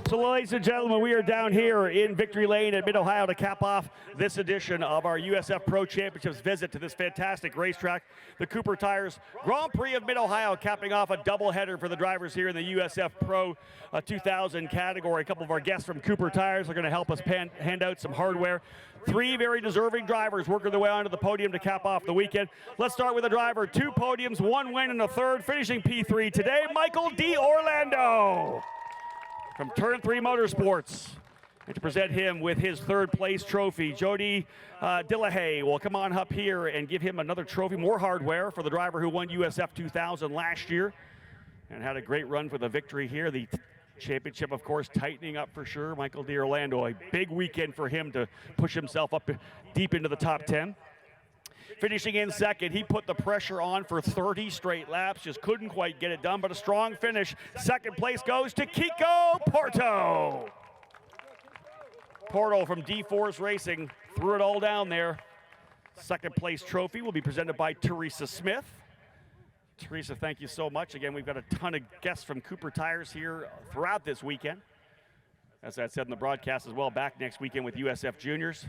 So, ladies and gentlemen, we are down here in Victory Lane at Mid-Ohio to cap off this edition of our USF Pro Championships visit to this fantastic racetrack. The Cooper Tires Grand Prix of Mid-Ohio capping off a doubleheader for the drivers here in the USF Pro 2000 category. A couple of our guests from Cooper Tires are going to help us hand out some hardware. 3 very deserving drivers working their way onto the podium to cap off the weekend. Let's start with a driver, 2 podiums, 1 win and a 3rd, finishing P3 today, Michael D. Orlando from Turn 3 Motorsports. And to present him with his 3rd place trophy, Jody Dillahay will come on up here and give him another trophy, more hardware for the driver who won USF 2000 last year and had a great run for the victory here. The championship, of course, tightening up for sure. Michael D. Orlando, a big weekend for him to push himself up deep into the top 10. Finishing in 2nd, he put the pressure on for 30 straight laps, just couldn't quite get it done, but a strong finish. 2nd place goes to Kiko Porto. Porto from D-Force Racing threw it all down there. 2nd place trophy will be presented by Teresa Smith. Teresa, thank you so much. Again, we've got a ton of guests from Cooper Tires here throughout this weekend. As I said in the broadcast as well, back next weekend with USF Juniors.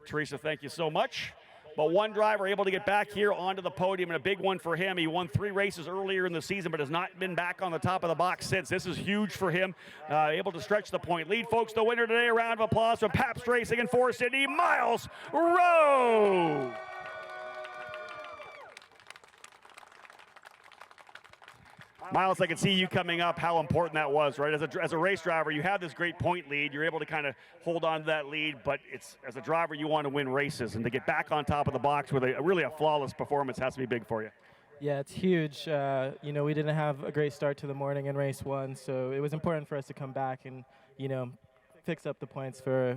Teresa, thank you so much. But one driver able to get back here onto the podium, and a big one for him. He won 3 races earlier in the season, but has not been back on the top of the box since. This is huge for him, able to stretch the point lead. Folks, the winner today, a round of applause from Pabst Racing and Force Indy, Miles Rowe. Miles, I can see you coming up, how important that was, right? As a race driver, you have this great point lead. You're able to kind of hold on to that lead, but as a driver, you want to win races. And to get back on top of the box with really a flawless performance has to be big for you. Yeah, it's huge. We didn't have a great start to the morning in race 1, so it was important for us to come back and, fix up the points for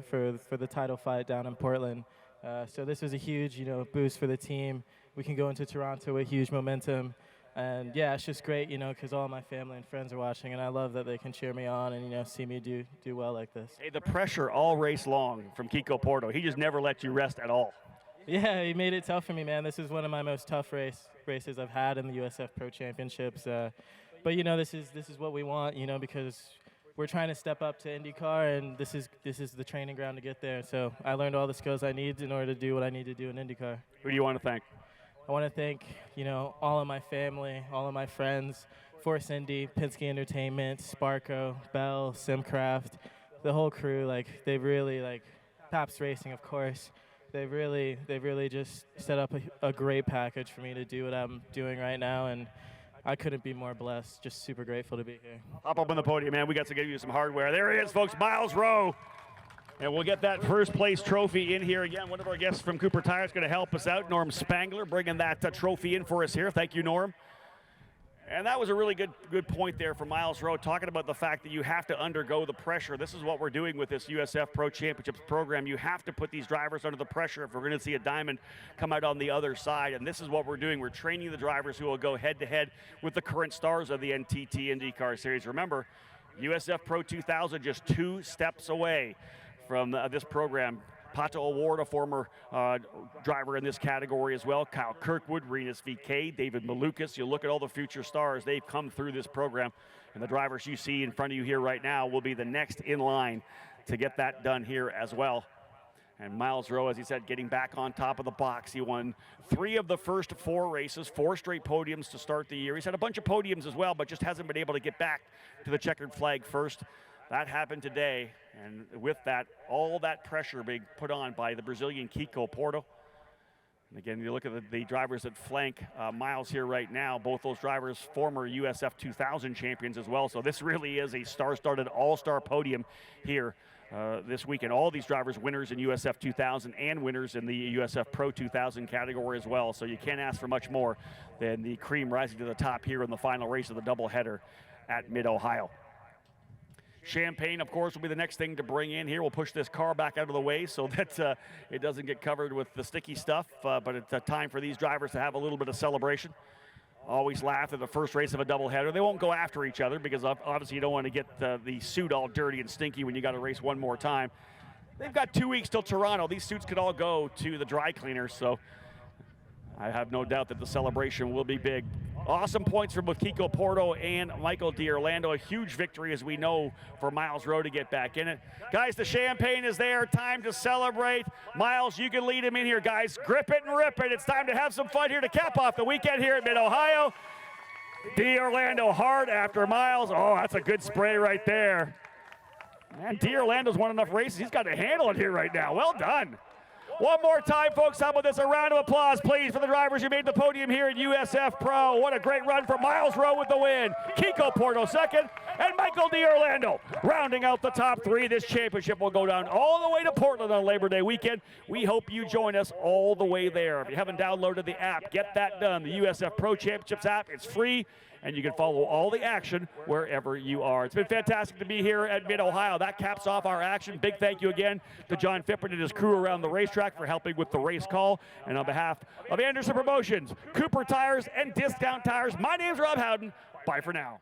the title fight down in Portland. So this was a huge, boost for the team. We can go into Toronto with huge momentum. And yeah, it's just great, you know, because all my family and friends are watching, and I love that they can cheer me on and, you know, see me do well like this. Hey, the pressure all race long from Kiko Porto. He just never let you rest at all. Yeah, he made it tough for me, man. This is one of my most tough races I've had in the USF Pro Championships. But you know, this is what we want, you know, because we're trying to step up to IndyCar, and this is the training ground to get there. So I learned all the skills I need in order to do what I need to do in IndyCar. Who do you want to thank? I want to thank, you know, all of my family, all of my friends, Force Indy, Penske Entertainment, Sparco, Bell, Simcraft, the whole crew. Like, they've really, like, Paps Racing, of course. They've really just set up a great package for me to do what I'm doing right now, and I couldn't be more blessed. Just super grateful to be here. Hop up on the podium, man. We got to give you some hardware. There he is, folks, Miles Rowe. And we'll get that first place trophy in here again. One of our guests from Cooper Tire is going to help us out, Norm Spangler, bringing that trophy in for us here. Thank you, Norm. And that was a really good point there from Miles Rowe, talking about the fact that you have to undergo the pressure. This is what we're doing with this USF Pro Championships program. You have to put these drivers under the pressure if we're going to see a diamond come out on the other side. And this is what we're doing. We're training the drivers who will go head-to-head with the current stars of the NTT IndyCar Series. Remember, USF Pro 2000 just 2 steps away from this program. Pato O'Ward, a former driver in this category as well. Kyle Kirkwood, Renus VK, David Malukas. You look at all the future stars, they've come through this program. And the drivers you see in front of you here right now will be the next in line to get that done here as well. And Miles Rowe, as he said, getting back on top of the box. He won 3 of the first 4 races, 4 straight podiums to start the year. He's had a bunch of podiums as well, but just hasn't been able to get back to the checkered flag first. That happened today, and with that, all that pressure being put on by the Brazilian Kiko Porto. And again, you look at the drivers that flank Miles here right now, both those drivers former USF 2000 champions as well. So this really is a star-studded all-star podium here this weekend. All these drivers winners in USF 2000 and winners in the USF Pro 2000 category as well. So you can't ask for much more than the cream rising to the top here in the final race of the doubleheader at Mid-Ohio. Champagne, of course, will be the next thing to bring in here. We'll push this car back out of the way so that it doesn't get covered with the sticky stuff, but it's a time for these drivers to have a little bit of celebration. Always laugh at the first race of a doubleheader. They won't go after each other because obviously you don't want to get the suit all dirty and stinky when you got to race one more time. They've got 2 weeks till Toronto. These suits could all go to the dry cleaners, so I have no doubt that the celebration will be big. Awesome points from both Kiko Porto and Michael D'Orlando. A huge victory, as we know, for Miles Rowe to get back in it. Guys, the champagne is there. Time to celebrate. Miles, you can lead him in here, guys. Grip it and rip it. It's time to have some fun here to cap off the weekend here at Mid-Ohio. D'Orlando hard after Miles. Oh, that's a good spray right there. Man, D'Orlando's won enough races. He's got to handle it here right now. Well done. One more time, folks. How about this? A round of applause, please, for the drivers who made the podium here at USF Pro. What a great run for Miles Rowe with the win. Kiko Porto second, and Michael D'Orlando rounding out the top 3. This championship will go down all the way to Portland on Labor Day weekend. We hope you join us all the way there. If you haven't downloaded the app, get that done. The USF Pro Championships app, it's free, and you can follow all the action wherever you are. It's been fantastic to be here at Mid-Ohio. That caps off our action. Big thank you again to John Fippert and his crew around the racetrack for helping with the race call. And on behalf of Anderson Promotions, Cooper Tires, and Discount Tires, my name's Rob Howden. Bye for now.